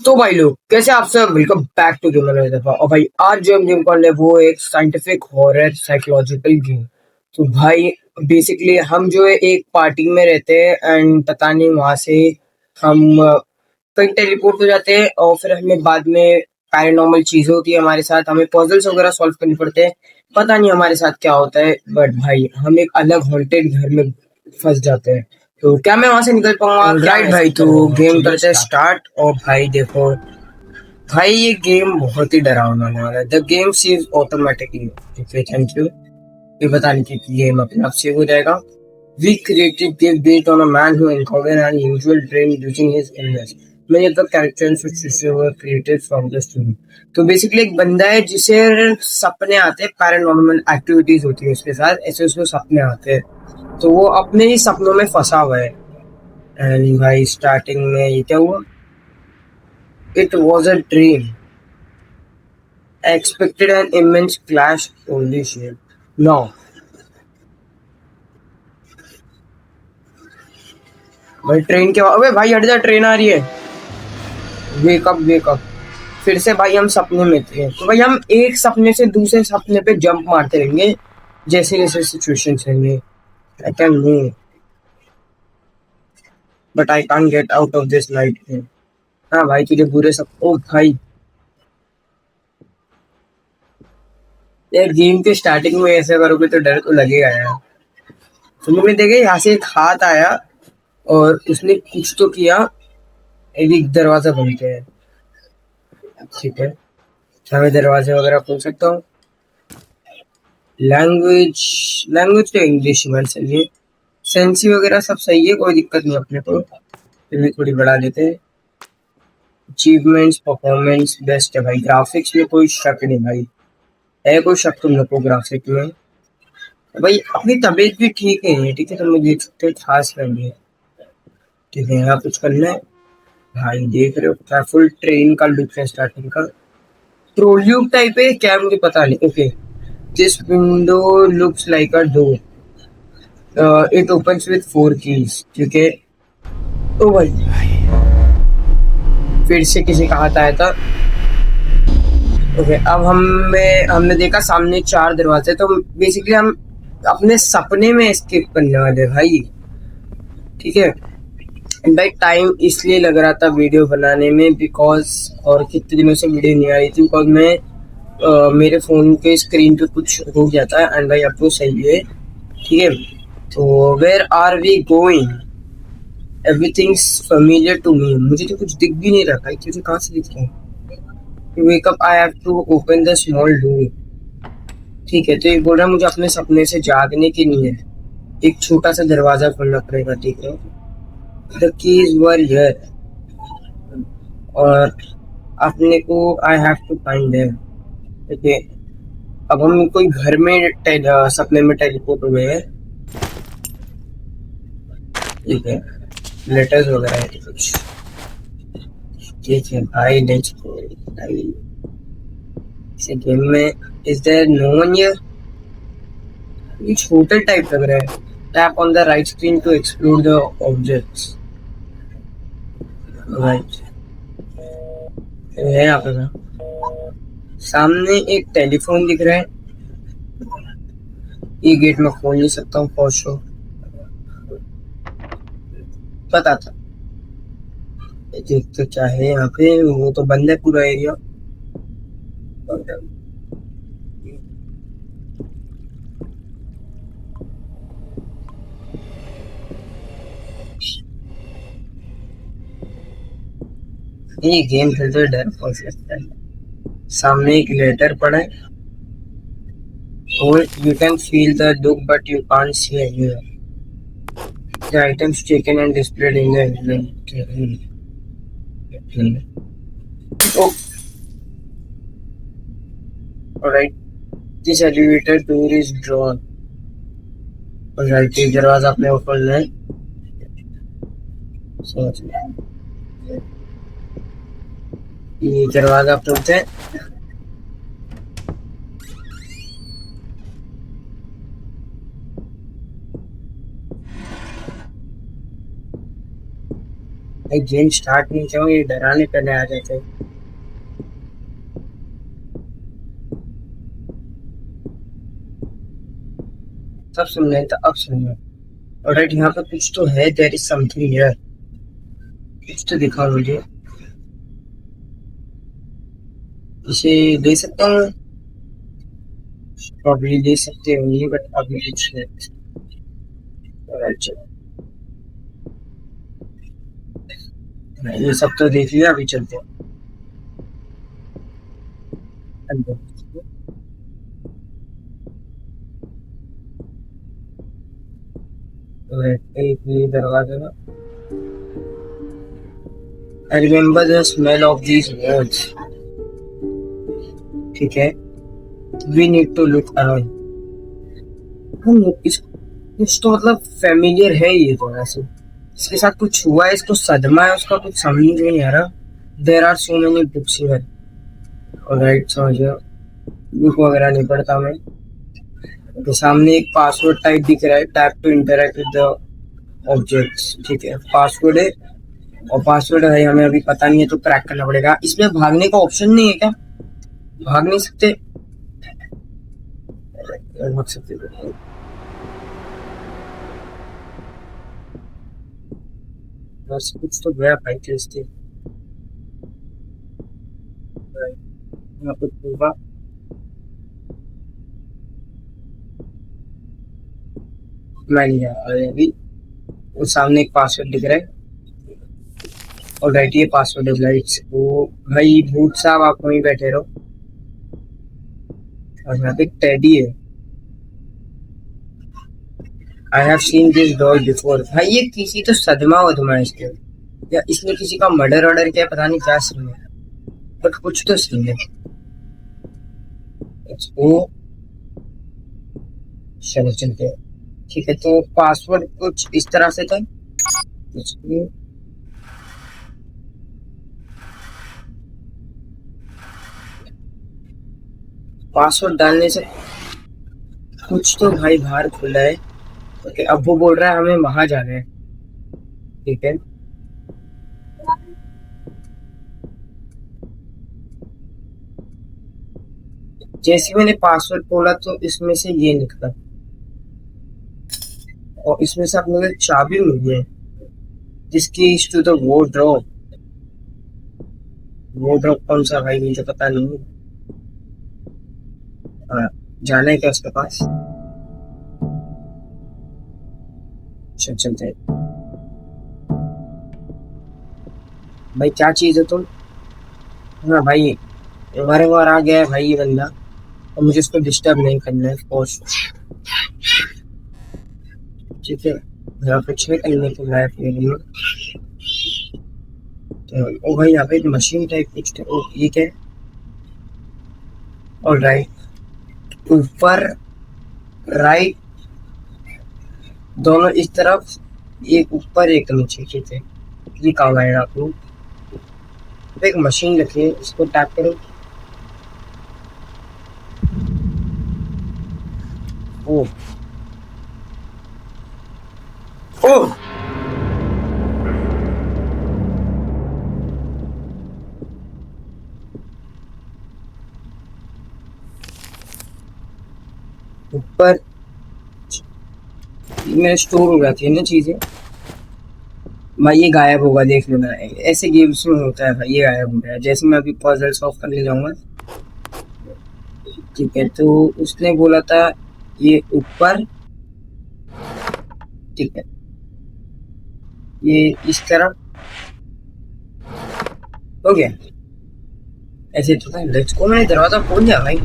तो भाई लोग कैसे आप सब, वेलकम बैक टू गेमर। और भाई आज जो हम गेम कर रहे हैं वो एक साइंटिफिक हॉरर साइकोलॉजिकल गेम। तो भाई बेसिकली हम जो है एक पार्टी में रहते हैं एंड पता नहीं वहां से हम कहीं टेलीपोर्ट हो जाते हैं और फिर हमें बाद में पैरानॉर्मल चीजें होती है हमारे साथ, हमें पजल्स वगैरह सॉल्व करने पड़ते हैं। पता नहीं हमारे साथ क्या होता है, बट भाई हम एक अलग हॉन्टेड घर में फंस जाते हैं। तो क्या मैं वहां से निकल पाऊंगा? राइट भाई, तो गेम करते हैं स्टार्ट। और भाई देखो भाई, ये गेम बहुत ही डरावना होने वाला है। The game saves automatically. Okay, thank you. ये बताने की गेम अपने आप सेव हो जाएगा। We created this based on a man who encountered an unusual dream using his illness. Many of the characters which were created from the story. तो basically एक बंदा है जिसे सपने आते हैं, पैरानॉर्मल एक्टिविटीज होती है उसके साथ, ऐसे उसको सपने आते हैं। तो वो अपने ही सपनों में फंसा हुआ है। एंड भाई स्टार्टिंग में ये क्या हुआ? It was a dream. I expected an immense clash. Holy shit. No. भाई ट्रेन के, अबे भाई हट जा, ट्रेन आ रही है। Wake up wake up. फिर से भाई हम सपने में थे, तो भाई हम एक सपने से दूसरे सपने पे जंप मारते रहेंगे जैसे जैसे सिचुएशन रहेंगे। I can move but I can't get out of this light. हाँ भाई, तुझे बुरे सब, ओ भाई यार गेम के स्टार्टिंग में ऐसे करोगे तो डर तो लगेगा यार। तुमने देखे यहाँ से एक हाथ आया और उसने कुछ तो किया। एक दरवाजा बंद किया है। ठीक है, मैं दरवाजे वगैरह खोल सकता हूँ। लैंग्वेज लैंग्वेज तो इंग्लिश में सही है। सेंसी वगैरह सब सही है, कोई दिक्कत नहीं अपने को। फिर भी थोड़ी बढ़ा देते हैं। अचीवमेंट्स परफॉर्मेंस बेस्ट है भाई। ग्राफिक्स में कोई शक नहीं भाई, है कोई शक तुम लोग को ग्राफिक में? भाई अपनी तबीयत भी ठीक है, ठीक है, तो मुझे देख सकते खास नहीं है। ठीक है, यहाँ कुछ करना है। भाई देख रहे हो क्या फुल ट्रेन का लुक है स्टार्टिंग का। प्रोल्यूट टाइप है क्या, मुझे पता नहीं। Okay, this window looks like a door. It opens with 4 keys. ठीक है, ओ भाई फिर से किसी का हाथ आया था। ओके, अब हमने देखा सामने 4 दरवाजे, तो बेसिकली हम अपने सपने में एस्केप करने वाले भाई। ठीक है भाई, टाइम इसलिए लग रहा था वीडियो बनाने में बिकॉज, और कितने दिनों से वीडियो नहीं आ रही थी बिकॉज मैं मेरे फोन के स्क्रीन पे कुछ हो गया था। एंड भाई अब तो सही है। ठीक है, तो where are we going? Everything's familiar to me. मुझे तो कुछ दिख भी नहीं रहा भाई, तुझे कहाँ से दिख रहा है? Wake up, I have to open the small door. ठीक है, तो ये बोल रहा है मुझे अपने सपने से जागने की नहीं है, एक छोटा सा दरवाजा खोलना पड़ेगा। ठीक है, द कीज वर हियर, और अपने को I have to find them. ठीक है, अब हम कोई घर में सपने में टेलीपोर्ट हुए हैं। ठीक है, लेटर्स वगैरह है कुछ। ठीक है भाई, लेट्स गो भाई। इस गेम में is there no one here? कुछ होटल टाइप लग रहा है। Tap on the right screen to explore the objects. Right है यहाँ पे ना? सामने एक टेलीफोन दिख रहा है। ये गेट में खोल नहीं सकता हूँ फॉर श्योर, पता था। देख तो क्या है यहाँ पे, वो तो बंद है पूरा एरिया। ये गेम खेलते डर फॉर सकता है। सामने एक लेटर पड़ा है और you can feel the look but you can't see anywhere. The items taken and displayed in the inventory. Oh, alright. This elevator door is drawn. Alright, ये दरवाजा अपने को खोलना है। समझ गया। ये दरवाजा अपने खोलते हैं। एक गेम स्टार्ट नहीं किया हूँ, ये डराने करने आ जाते हैं। तब सुन रहे थे, अब सुन रहे। ऑलराइट, यहाँ पे कुछ तो है, देयर इज समथिंग हियर। कुछ तो दिखा मुझे। इसे ले सकता हूँ? प्रॉब्लली ले सकते होंगे, बट अभी कुछ है। ऑलराइट, चलो। ये सब तो देख लिया, अभी चलते हैं अंदर। एक ये दरवाजा ना। I remember the smell of these words. ठीक है, we need to look around. हम इस कुछ तो मतलब फेमिलियर है ये थोड़ा सा। इसके साथ कुछ हुआ है, इसको सदमा है उसका, कुछ समझ नहीं आ रहा। There are so many books here. Alright, समझ गया। बुक वगैरह नहीं पढ़ता मैं। तो सामने एक पासवर्ड टाइप दिख रहा है, tap to interact with the objects. ठीक है, पासवर्ड है। और पासवर्ड है हमें अभी पता नहीं है, तो क्रैक करना पड़ेगा। इसमें भागने का ऑप्शन नहीं है क्या? भाग नहीं सकते? भाग सकते तो। बस कुछ तो गया भाई टेस्ट। यहाँ पे होगा। मैं नहीं जा रहा अभी। वो सामने एक पासवर्ड दिख रहा है। ऑलराइट, ये पासवर्ड है लाइट्स। वो भाई भूत साहब, आप वहीं बैठे रहो। और यहाँ पे टेडी है। I have seen this doll before. भाई ये किसी तो सदमा वदमा है इसके, या इसने किसी का मर्डर ऑर्डर किया, पता नहीं क्या सीन है, बट कुछ तो सीन है। वो चलो चलते हैं। ठीक है, तो पासवर्ड कुछ इस तरह से था। पासवर्ड डालने से कुछ तो भाई बाहर खुला है। ओके, अब वो बोल रहा है हमें वहां जाना है। ठीक है, जैसे मैंने पासवर्ड बोला तो इसमें से ये निकला, और इसमें से आप मुझे चाबी मिली है, जिसकी टू द वो ड्रॉप कौन सा भाई, मुझे पता नहीं। हाँ, जाना है क्या उसके पास? चल चलते हैं। भाई क्या चीज है तुम? हाँ भाई, हमारे बार आ गया है भाई ये बंदा, और मुझे इसको डिस्टर्ब नहीं करना है ऑफकोर्स। ठीक है, मेरा कुछ नहीं करने को लायक के लिए। तो ओ भाई, यहाँ पे एक मशीन टाइप कुछ ओ ये क्या है? ऑलराइट, ऊपर राइट, दोनों इस तरफ, एक ऊपर एक नीचे। ठीक है, ये काम आएगा आपको। एक मशीन रखी है, इसको टैप करो। ओ ओ, ऊपर मेरे स्टोर हो जाती है ना चीजें। भाई ये गायब होगा, देख लेना। ऐसे गेम्स में होता है भाई, ये गायब हो गया जैसे मैं अभी पजल सॉल्व करने जाऊंगा। ठीक है, तो उसने बोला था ये ऊपर। ठीक है, ये इस तरफ हो गया। ऐसे तो था, लेट्स गो। मैंने दरवाजा खोल दिया भाई,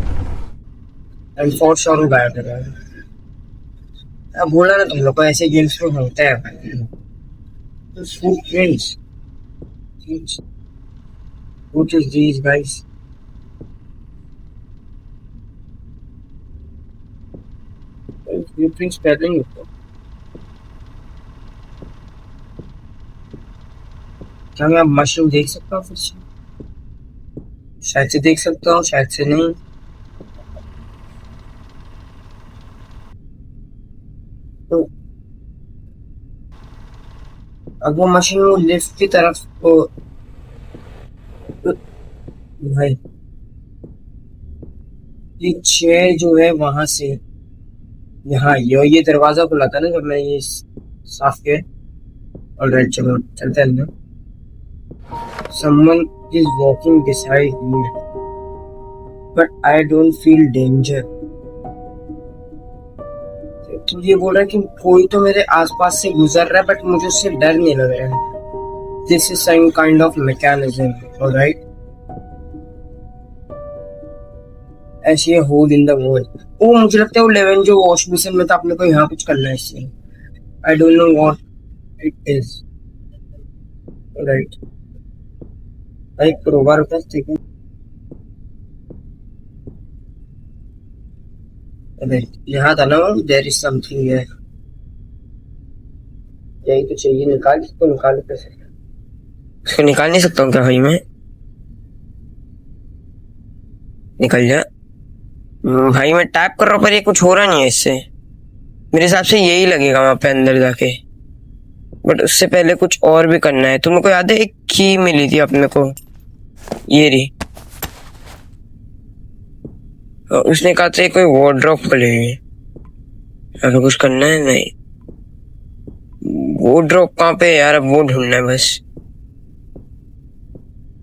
एंड फॉर श्योर गायब कर रहा है। अब बोला ना तुम लोग को, ऐसे गेम्स में होता है भाई। Footprints, what is this guys? Footprints पैदलिंग। क्या मैं अब मशरूम देख सकता हूँ फिर से? शायद से देख सकता हूँ, शायद से नहीं। तो अब वो मशीन वो लिफ्ट की तरफ को भाई ये चेयर जो है वहां से यहाँ ये दरवाजा खुला था ना जब मैं ये साफ किया। ऑलराइट चलो चलते हैं अंदर। Someone is walking beside me, but I don't feel danger. तो ये बोल रहा है कि कोई तो मेरे आसपास से गुजर रहा है बट मुझे उससे डर नहीं लग रहा है। This is some kind of mechanism, alright. ऐसी होल इन द वॉल। ओ मुझे लगता है वो लेवन जो वॉश बेसिन में था, अपने को यहाँ कुछ करना है इससे। I don't know what it is, right. भाई क्रोबार होता है, ठीक है। यहाँ था ना वो, देयर इज समथिंग है। यही तो चाहिए, निकाल इसको, निकाल कैसे? इसको निकाल नहीं सकता हूँ क्या भाई मैं? निकल जा भाई। मैं टैप कर रहा हूँ पर ये कुछ हो रहा नहीं है इससे। मेरे हिसाब से यही लगेगा वहां पे अंदर जाके, बट उससे पहले कुछ और भी करना है। तुमको याद है एक की मिली थी अपने को, ये रही। उसने कहा था कोई वार्डरोब खोलेंगे। अगर कुछ करना है नहीं, वार्डरोब कहाँ पे यार? अब वो ढूंढना है बस।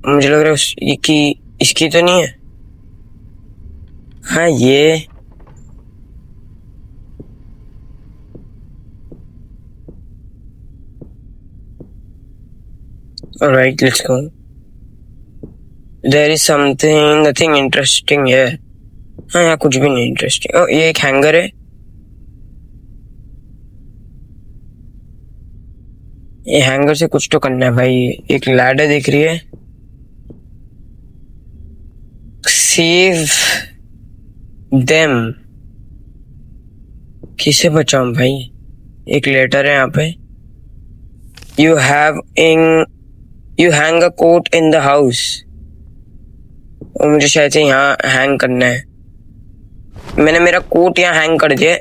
मुझे लग रहा है कि इसकी तो नहीं है। हाँ ये alright, let's go. There is something, nothing interesting here. हाँ यहाँ कुछ भी नहीं इंटरेस्टिंग। ओ ये एक हैंगर है। ये हैंगर से कुछ तो करना है भाई। एक लैडर दिख रही है। सेव देम, किसे बचाऊं भाई? एक लेटर है यहाँ पे। You hang a coat in the house. और मुझे शायद से यहाँ हैंग करना है। मैंने मेरा कोट यहाँ हैंग कर दिया।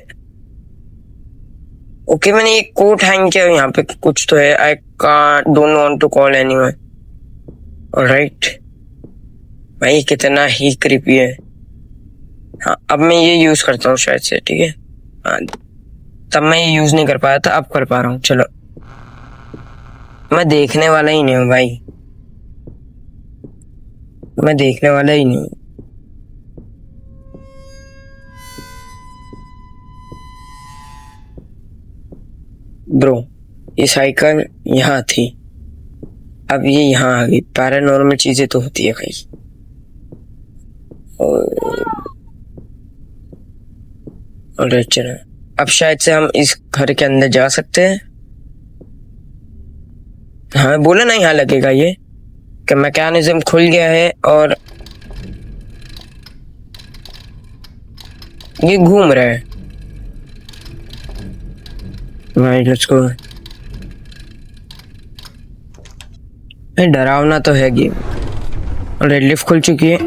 ओके मैंने ये कोट हैंग किया। यहाँ पे कुछ तो है। I don't want to call anyone. Alright भाई, कितना ही क्रीपी है। हाँ अब मैं ये यूज करता हूँ शायद से, ठीक है। हाँ तब मैं ये यूज नहीं कर पाया था, अब कर पा रहा हूँ। चलो मैं देखने वाला ही नहीं हूँ भाई, मैं देखने वाला ही नहीं हूँ। ब्रो ये साइकिल यहाँ थी, अब ये यहाँ आ गई। पैरानॉर्मल चीजें तो होती है भाई। और चलो अब शायद से हम इस घर के अंदर जा सकते हैं। हाँ बोला ना यहाँ लगेगा ये कि मैकेनिज्म खुल गया है और ये घूम रहा है। Right let's go. डरावना तो है गेम। ऑलराइट लिफ्ट खुल चुकी है।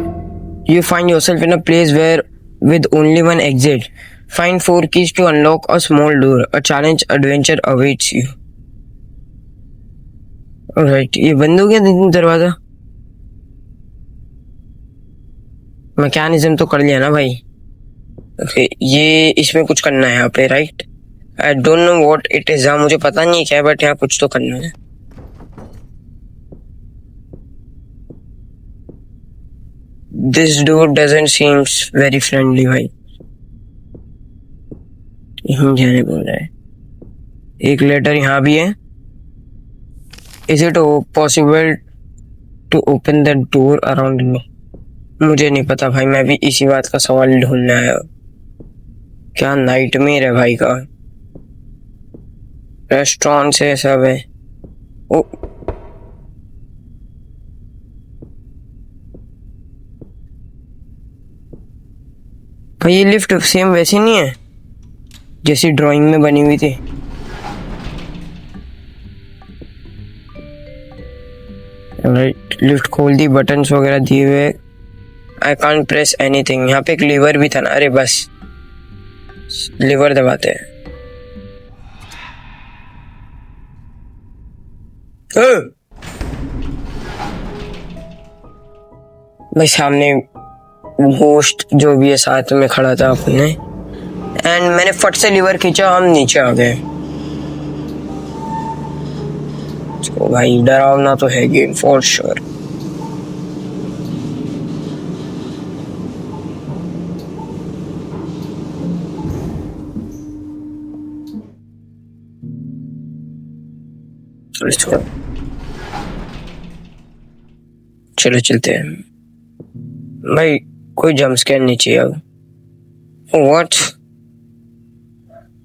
You find yourself in a place where with only one exit. Find 4 keys to unlock a small door. A challenge adventure awaits you. Alright, ये बंद हो गया दरवाजा। मैकेनिज्म तो कर लिया ना भाई। ओके ये इसमें कुछ करना है यहाँ पे, right. I don't know what it is. मुझे पता नहीं क्या है बट यहाँ कुछ तो करना है। This door doesn't seems very friendly भाई। यहीं जाने बोल रहा है। एक लेटर यहाँ भी है। Is it possible to open the door around me? मुझे नहीं पता भाई, मैं भी इसी बात का सवाल ढूंढने आया। क्या नाइटमेयर है भाई का। रेस्टोरेंट से सब है। ओ भाई ये लिफ्ट सेम वैसी नहीं है जैसी ड्राइंग में बनी हुई थी। राइट लिफ्ट खोल दी, बटन्स वगैरह दिए हुए। I can't press anything. यहाँ पे एक लीवर भी था ना। अरे बस लीवर दबाते हैं। भाई सामने होस्ट जो भी है साथ में खड़ा था अपने, एंड मैंने फट से लीवर खींचा, हम नीचे आ गए। तो भाई डरावना तो है गेम फॉर श्योर। चलो चलते हैं भाई, कोई जंप स्केयर नहीं चाहिए अब। व्हाट?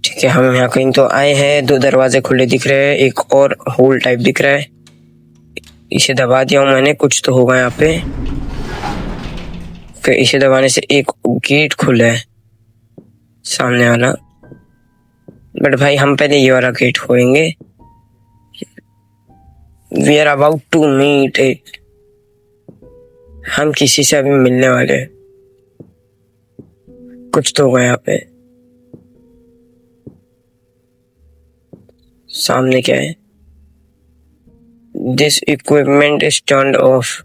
ठीक है, हम यहाँ कहीं तो आए हैं। 2 दरवाजे खुले दिख रहे हैं, एक और होल टाइप दिख रहा है। इसे दबा दिया हूँ मैंने, कुछ तो होगा यहाँ पे। फिर इसे दबाने से एक गेट खुला है सामने वाला, बट भाई हम पहले ये वाला गेट खोलेंगे। We are about to meet it. हम किसी से अभी मिलने वाले हैं। कुछ तो होगा यहाँ पे। सामने क्या है? This equipment is turned of.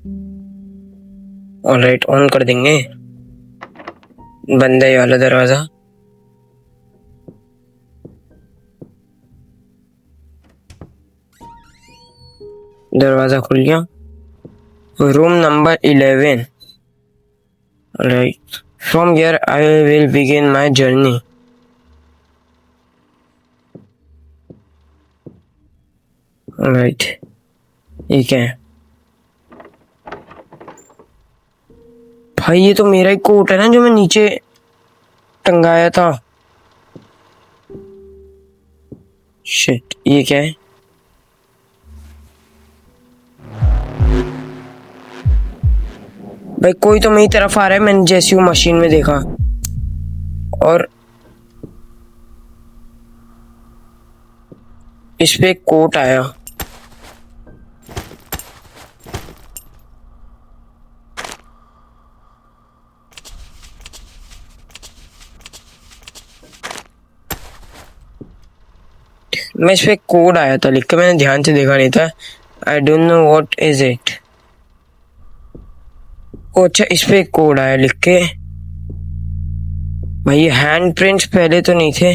Alright, on कर देंगे। बंद है ये वाला दरवाजा। दरवाजा खुल गया। Room number 11। Right, from here I will begin my journey. Right, ठीक है भाई। ये तो मेरा ही कोट है ना जो मैं नीचे टंगाया था। शिट, ये क्या है? भाई कोई तो मेरी तरफ आ रहा है, मैंने जैसी वो मशीन में देखा। और इस पे एक कोट आया। मैं इस पे कोड आया था लिख के, मैंने ध्यान से देखा नहीं था। I don't know what is it. अच्छा, इस पे एक कोड आया लिख के। भाई ये हैंड प्रिंट्स पहले तो नहीं थे।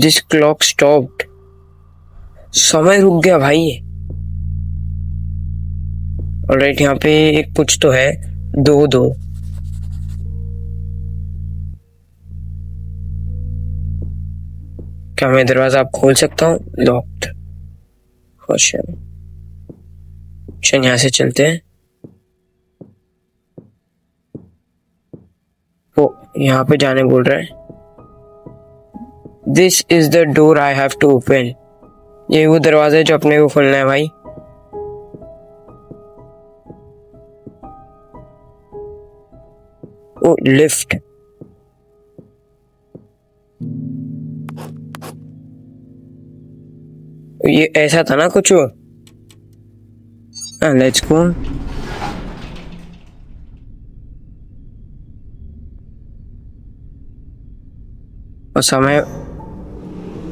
This clock stopped. समय रुक गया भाई। ऑलराइट, यहाँ पे एक कुछ तो है। 2-2। क्या मैं दरवाजा आप खोल सकता हूँ? लॉक्ड। चल यहाँ से चलते हैं। वो यहाँ पे जाने बोल रहा है। This is the door I have to open. ये वो दरवाजा है जो अपने को खोलना है भाई। ओ, लिफ्ट। ये ऐसा था ना कुछ। Let's go. और समय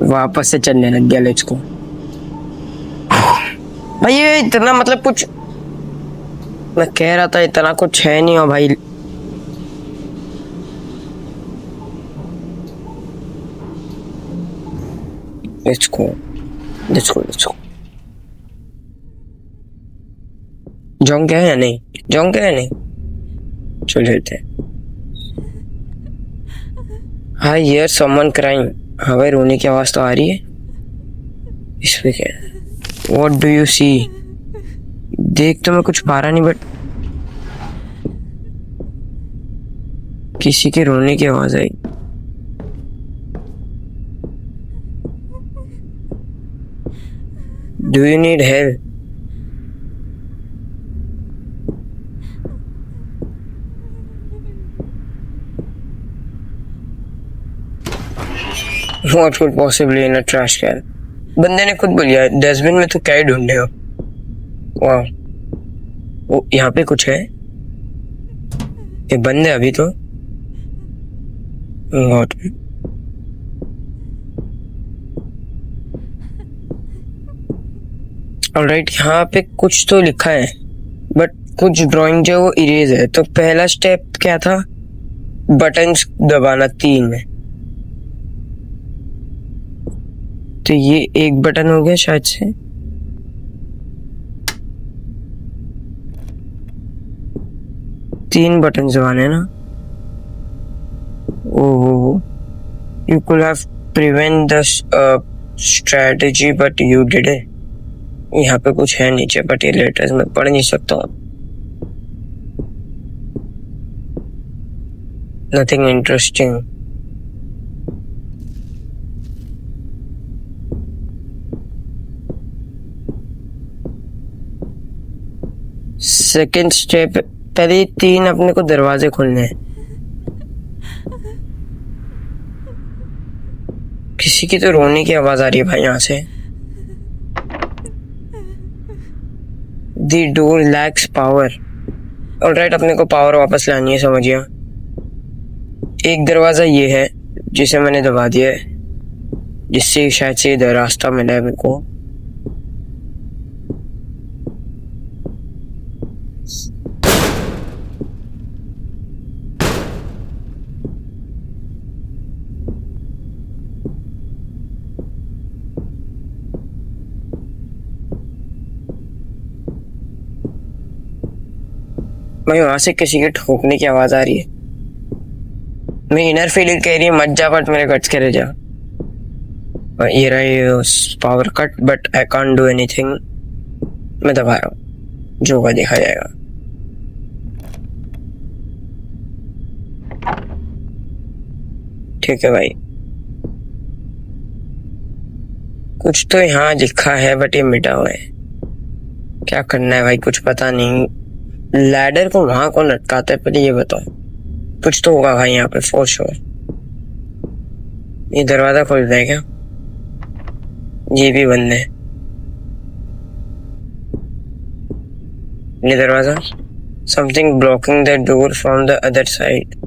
वापस से चलने लग गया। Let's go. भाई ये इतना मतलब कुछ, मैं कह रहा था इतना कुछ है नहीं। हो भाई let's go, let's go, let's go. Jong क्या है या नहीं? जोंग क्या है नहीं? चल लेते हैं। हाँ, हियर समवन क्राइम। हाँ भाई, रोने की आवाज तो आ रही है। इस पे क्या है? What do you see? देख तो मैं कुछ पा रहा नहीं, बट किसी के रोने की आवाज आई। Do you need help? What could possibly in a trash can? बंदे ने खुद बोलिया डस्टबिन में तो क्या ही ढूंढे हो। वाह, वो यहाँ पे कुछ है। ये बंद है अभी तो। What? ऑलराइट, यहाँ पे कुछ तो लिखा है बट कुछ ड्राइंग जो वो इरेज है। तो पहला स्टेप क्या था? बटन्स दबाना 3 में। तो ये एक बटन हो गया शायद से। तीन बटन दबाने ना। Oh, you could have prevent the strategy but you did it. यहाँ पे कुछ है नीचे बट ये लेटर्स मैं पढ़ नहीं सकता हूँ। Nothing interesting. सेकेंड स्टेप, पहले 3 अपने को दरवाजे खोलने हैं। किसी की तो रोने की आवाज आ रही है भाई यहाँ से। The door lacks power। Alright, अपने को पावर वापस लानी है, समझिए। एक दरवाजा ये है जिसे मैंने दबा दिया है, जिससे शायद से इधर रास्ता मिला है मेरे को। भाई वहां से किसी के ठोकने की आवाज आ रही है। मैं इनर फीलिंग कह रही है मत जा, बट मेरे गट्स कह रहे जा। ये रहा ये power cut, but I can't do anything. मैं दबा रहा हूँ, जो होगा देखा जाएगा। ठीक है भाई, कुछ तो यहाँ लिखा है बट ये मिटा हुआ है। क्या करना है भाई, कुछ पता नहीं। लैडर को वहां कौन लटकाता है, पहले ये बताओ। कुछ तो होगा भाई यहाँ पे फॉर श्योर। ये दरवाजा खोल रहा है क्या? ये भी बंद है। ये दरवाजा, something blocking the door from the other side.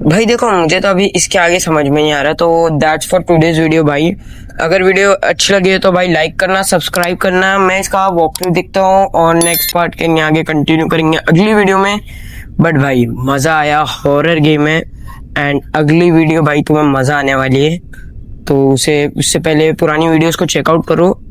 भाई देखो, मुझे तो अभी इसके आगे समझ में नहीं आ रहा। तो दैट्स फॉर टुडेज वीडियो भाई। अगर वीडियो अच्छी लगी है तो भाई लाइक करना, सब्सक्राइब करना। मैं इसका वॉकथ्रू दिखता हूँ और नेक्स्ट पार्ट के आगे कंटिन्यू करेंगे अगली वीडियो में। बट भाई मजा आया, हॉरर गेम है एंड अगली वीडियो भाई तुम्हें मजा आने वाली है। तो उससे पहले पुरानी वीडियोस को चेकआउट करो।